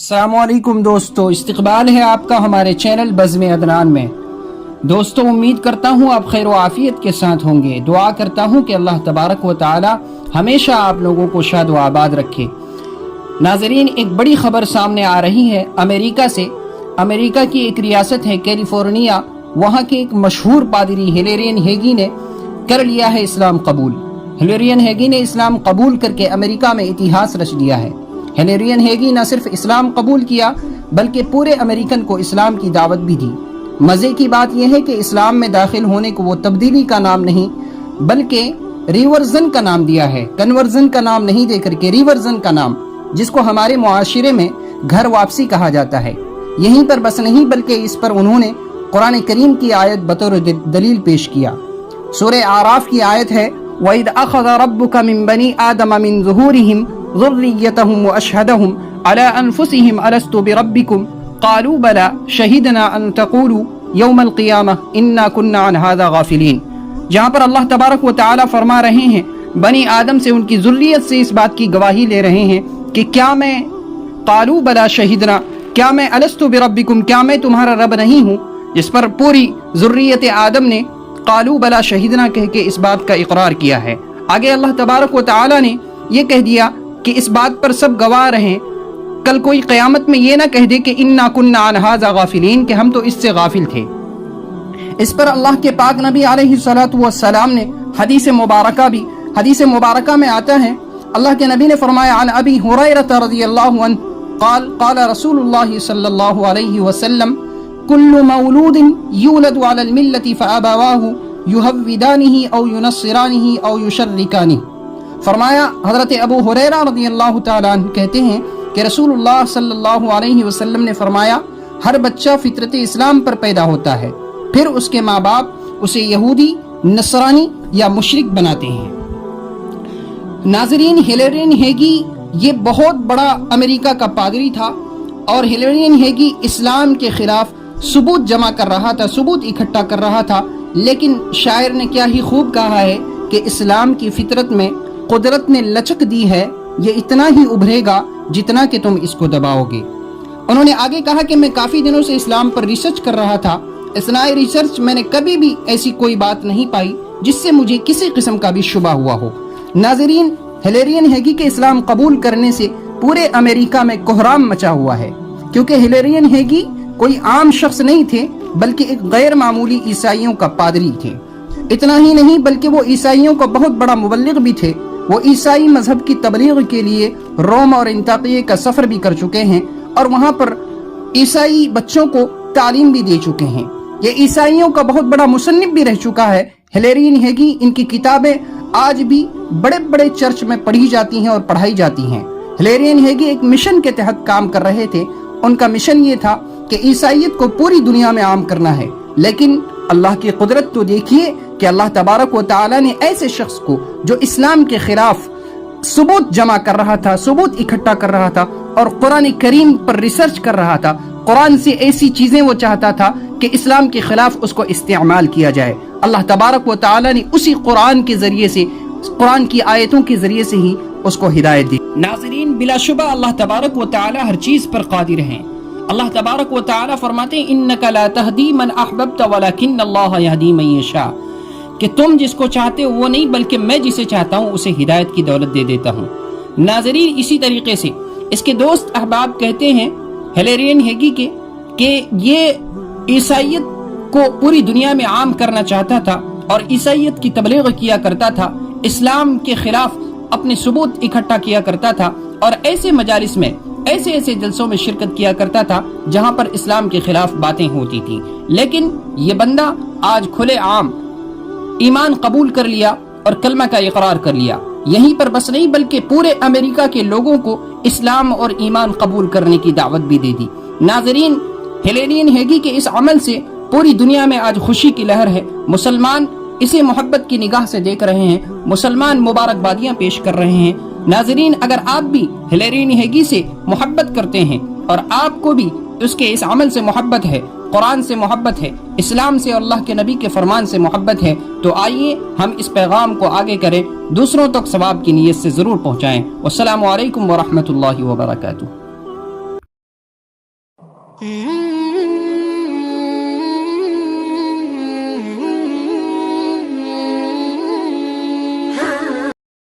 السلام علیکم دوستو، استقبال ہے آپ کا ہمارے چینل بزم عدنان میں۔ دوستو امید کرتا ہوں آپ خیر و عافیت کے ساتھ ہوں گے۔ دعا کرتا ہوں کہ اللہ تبارک و تعالی ہمیشہ آپ لوگوں کو شاد و آباد رکھے۔ ناظرین، ایک بڑی خبر سامنے آ رہی ہے امریکہ سے۔ امریکہ کی ایک ریاست ہے کیلیفورنیا، وہاں کے ایک مشہور پادری ہلیرین ہیگی نے کر لیا ہے اسلام قبول۔ ہلیرین ہیگی نے اسلام قبول کر کے امریکہ میں اتہاس رچ دیا ہے۔ ہلیرین ہیگی نہ صرف اسلام قبول کیا بلکہ پورے امریکن کو اسلام کی دعوت بھی دی۔ مزے کی بات یہ ہے کہ اسلام میں داخل ہونے کو وہ تبدیلی کا نام نہیں بلکہ ریورژن کا نام دیا ہے، کنورژن کا نام نہیں دے کر کے ریورژن کا نام، جس کو ہمارے معاشرے میں گھر واپسی کہا جاتا ہے۔ یہیں پر بس نہیں بلکہ اس پر انہوں نے قرآن کریم کی آیت بطور دلیل پیش کیا۔ سورہ اعراف کی آیت ہے وَإِذْ أَخَذَ رَبُّكَ مِن بَنِي آدَمَ مِن ظُهُورِهِمْ ذُرِّيَّتَهُمْ وَأَشْهَدَهُمْ عَلَىٰ أَنفُسِهِمْ أَلَسْتُ بِرَبِّكُمْ قَالُوا بَلَىٰ شَهِدْنَا أَن تَقُولُوا يَوْمَ الْقِيَامَةِ إِنَّا كُنَّا عَنْ هَٰذَا غَافِلِينَ، جہاں پر اللہ تبارک و تعالی فرما رہے ہیں بنی آدم سے، ان کی ذریت سے اس بات کی گواہی لے رہے ہیں کہ کیا میں قالوا بلا شہدنا، کیا میں الستو بربکم، کیا میں تمہارا رب نہیں ہوں، جس پر پوری ذریت آدم نے قالوا بلا شہدنا کہہ کے اس بات کا اقرار کیا ہے۔ آگے اللہ تبارک و تعالی نے یہ کہہ دیا کہ اس بات پر سب گواہ رہیں، کل کوئی قیامت میں یہ نہ کہہ دے کہ انا کننا عن ھذا غافلین، کہ ہم تو اس سے غافل تھے۔ اس پر اللہ کے پاک نبی علیہ الصلوۃ والسلام نے حدیث مبارکہ میں آتا ہے، اللہ کے نبی نے فرمایا عن ابی ہریرہ رضی اللہ عنہ قال قال رسول اللہ صلی اللہ علیہ وسلم كل مولود يولد على الملة فأبواه يهودانه أو ينصرانه أو يشركانه۔ فرمایا حضرت ابو ہریرہ رضی اللہ تعالیٰ عنہ کہتے ہیں کہ رسول اللہ صلی اللہ علیہ وسلم نے فرمایا ہر بچہ فطرت اسلام پر پیدا ہوتا ہے، پھر اس کے ماں باپ اسے یہودی، نصرانی یا مشرک بناتے ہیں۔ ناظرین، ہلیرین ہیگی یہ بہت بڑا امریکہ کا پادری تھا، اور ہلیرین ہیگی اسلام کے خلاف ثبوت جمع کر رہا تھا، ثبوت اکٹھا کر رہا تھا، لیکن شاعر نے کیا ہی خوب کہا ہے کہ اسلام کی فطرت میں قدرت نے لچک دی ہے، یہ اتنا ہی ابھرے گا جتنا کہ تم اس کو دباؤ گے۔ انہوں نے آگے کہا کہ میں کافی دنوں سے اسلام پر ریسرچ کر رہا تھا، اثناء ریسرچ میں نے کبھی بھی ایسی کوئی بات نہیں پائی جس سے مجھے کسی قسم کا بھی شبہ ہوا ہو۔ ناظرین، ہلیرین ہیگی کے اسلام قبول کرنے سے پورے امریکہ میں کوہرام مچا ہوا ہے، کیونکہ ہلیرین ہیگی کوئی عام شخص نہیں تھے بلکہ ایک غیر معمولی عیسائیوں کا پادری تھے۔ اتنا ہی نہیں بلکہ وہ عیسائیوں کا بہت بڑا مبلغ بھی تھے۔ وہ عیسائی مذہب کی تبلیغ کے لیے روم اور انطاکیہ کا سفر بھی کر چکے ہیں، اور وہاں پر عیسائی بچوں کو تعلیم بھی دے چکے ہیں۔ یہ عیسائیوں کا بہت بڑا مصنف بھی رہ چکا ہے ہلیرین ہیگی۔ ان کی کتابیں آج بھی بڑے بڑے چرچ میں پڑھی جاتی ہیں اور پڑھائی جاتی ہیں۔ ہلیرین ہیگی ایک مشن کے تحت کام کر رہے تھے۔ ان کا مشن یہ تھا کہ عیسائیت کو پوری دنیا میں عام کرنا ہے، لیکن اللہ کی قدرت تو دیکھیے کہ اللہ تبارک و تعالی نے ایسے شخص کو جو اسلام کے خلاف ثبوت جمع کر رہا تھا، ثبوت اکٹھا کر رہا تھا، اور قرآن کریم پر ریسرچ کر رہا تھا، قرآن سے ایسی چیزیں وہ چاہتا تھا کہ اسلام کے خلاف اس کو استعمال کیا جائے، اللہ تبارک و تعالی نے اسی قرآن کے ذریعے سے، قرآن کی آیتوں کے ذریعے سے ہی اس کو ہدایت دی۔ ناظرین، بلا شبہ اللہ تبارک و تعالی ہر چیز پر قادر ہیں۔ اللہ تبارک و تعالی فرماتے ہیں انک لا تہدی من احببت ولکن اللہ یہدی من یشاء، کہ تم جس کو چاہتے ہو وہ نہیں بلکہ میں جسے چاہتا ہوں اسے ہدایت کی دولت دے دیتا ہوں۔ ناظرین، اسی طریقے سے اس کے دوست احباب کہتے ہیں ہلیرین ہیگی کے کہ یہ عیسائیت کو پوری دنیا میں عام کرنا چاہتا تھا اور عیسائیت کی تبلیغ کیا کرتا تھا، اسلام کے خلاف اپنے ثبوت اکٹھا کیا کرتا تھا، اور ایسے مجالس میں، ایسے جلسوں میں شرکت کیا کرتا تھا جہاں پر اسلام کے خلاف باتیں ہوتی تھیں۔ لیکن یہ بندہ آج کھلے عام ایمان قبول کر لیا اور کلمہ کا اقرار کر لیا۔ یہیں پر بس نہیں بلکہ پورے امریکہ کے لوگوں کو اسلام اور ایمان قبول کرنے کی دعوت بھی دے دی۔ ناظرین، ہلیرین ہیگی کے اس عمل سے پوری دنیا میں آج خوشی کی لہر ہے۔ مسلمان اسے محبت کی نگاہ سے دیکھ رہے ہیں، مسلمان مبارکبادیاں پیش کر رہے ہیں۔ ناظرین، اگر آپ بھی ہلیرین ہیگی سے محبت کرتے ہیں اور آپ کو بھی اس کے اس عمل سے محبت ہے، قرآن سے محبت ہے، اسلام سے اور اللہ کے نبی کے فرمان سے محبت ہے، تو آئیے ہم اس پیغام کو آگے کریں، دوسروں تک ثواب کی نیت سے ضرور پہنچائیں۔ والسلام علیکم ورحمۃ اللہ وبرکاتہ۔ Mm-hmm.